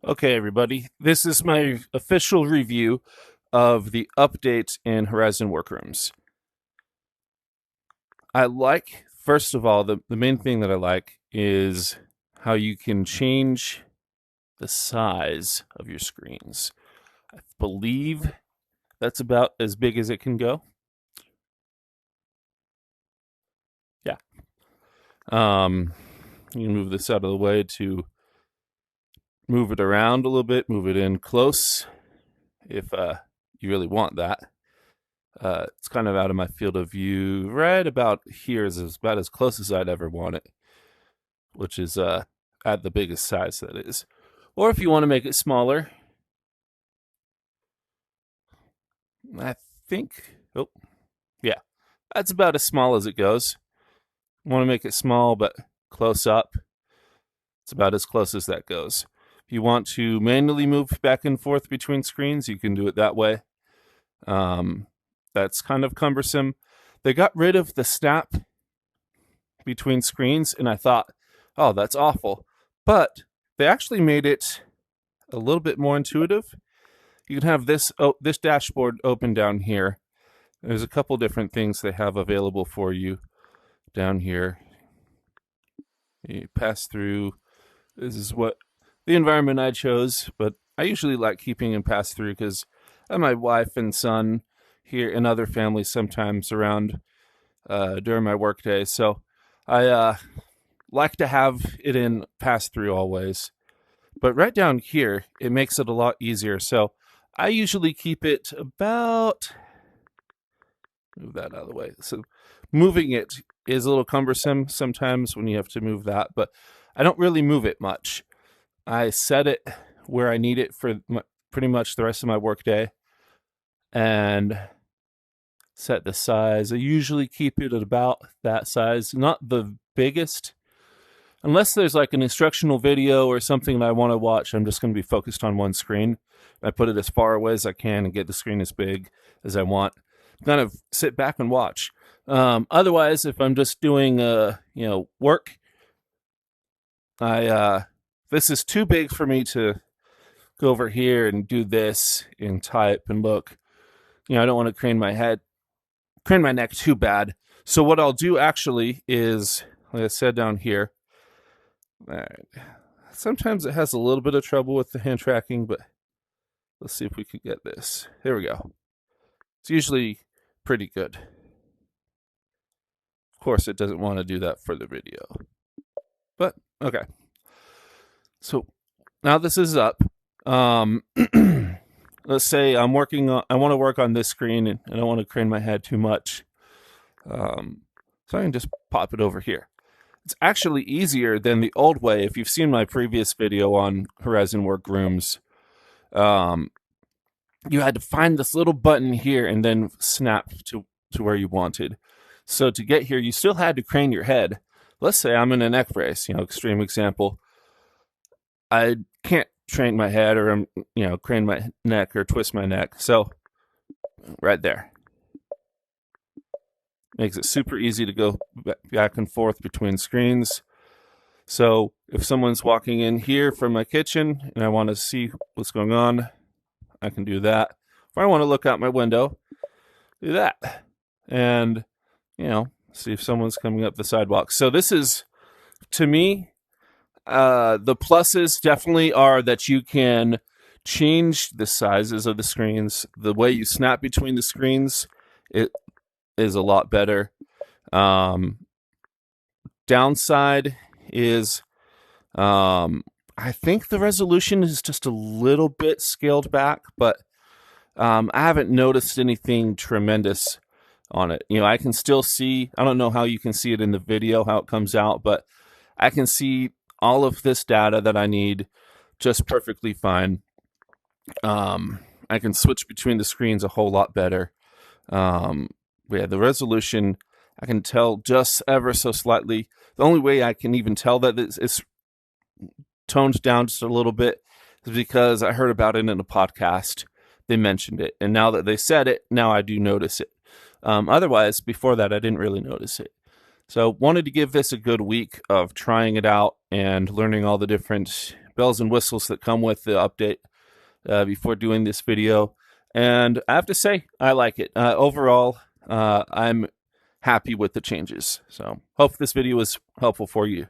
Okay, everybody, this is my official review of the update in Horizon Workrooms. I like, first of all, the main thing that I like is how you can change the size of your screens. I believe that's about as big as it can go. Yeah. You can move this out of the way to move it around a little bit, move it in close if you really want that. It's kind of out of my field of view. Right about here is about as close as I'd ever want it, which is at the biggest size that is. Or if you want to make it smaller, I think, oh, yeah, that's about as small as it goes. Want to make it small but close up, it's about as close as that goes. If you want to manually move back and forth between screens, you can do it that way. That's kind of cumbersome. They got rid of the snap between screens, and I thought, oh, that's awful. But they actually made it a little bit more intuitive. You can have this dashboard open down here. There's a couple different things they have available for you down here. You pass through. This is what the environment I chose, but I usually like keeping in pass through because I have my wife and son here and other families sometimes around during my work day. So I like to have it in pass through always. But right down here, it makes it a lot easier. So I usually keep it about, move that out of the way. So moving it is a little cumbersome sometimes when you have to move that, but I don't really move it much. I set it where I need it for pretty much the rest of my workday and set the size. I usually keep it at about that size, not the biggest. Unless there's like an instructional video or something that I want to watch, I'm just going to be focused on one screen. I put it as far away as I can and get the screen as big as I want. Kind of sit back and watch. Otherwise, if I'm just doing work, this is too big for me to go over here and do this and type and look. I don't want to crane my neck too bad. So what I'll do actually is, like I said down here, all right. Sometimes it has a little bit of trouble with the hand tracking, but let's see if we can get this. There we go. It's usually pretty good. Of course, it doesn't want to do that for the video. But, okay. So, now this is up. Let's say I want to work on this screen and I don't want to crane my head too much. So I can just pop it over here. It's actually easier than the old way. If you've seen my previous video on Horizon Workrooms, you had to find this little button here and then snap to where you wanted. So to get here, you still had to crane your head. Let's say I'm in a neck brace, extreme example. I can't crane my head or crane my neck or twist my neck. So right there. Makes it super easy to go back and forth between screens. So if someone's walking in here from my kitchen and I want to see what's going on, I can do that. If I want to look out my window, do that. And, see if someone's coming up the sidewalk. So this is, to me, the pluses definitely are that you can change the sizes of the screens. The way you snap between the screens, it is a lot better. Downside is I think the resolution is just a little bit scaled back, but I haven't noticed anything tremendous on it. I can still see, I don't know how you can see it in the video, how it comes out, but I can see all of this data that I need just perfectly fine. I can switch between the screens a whole lot better. The resolution, I can tell just ever so slightly. The only way I can even tell that it's toned down just a little bit is because I heard about it in a podcast. They mentioned it. And now that they said it, now I do notice it. Otherwise, before that, I didn't really notice it. So wanted to give this a good week of trying it out and learning all the different bells and whistles that come with the update before doing this video. And I have to say, I like it. Overall, I'm happy with the changes. So hope this video was helpful for you.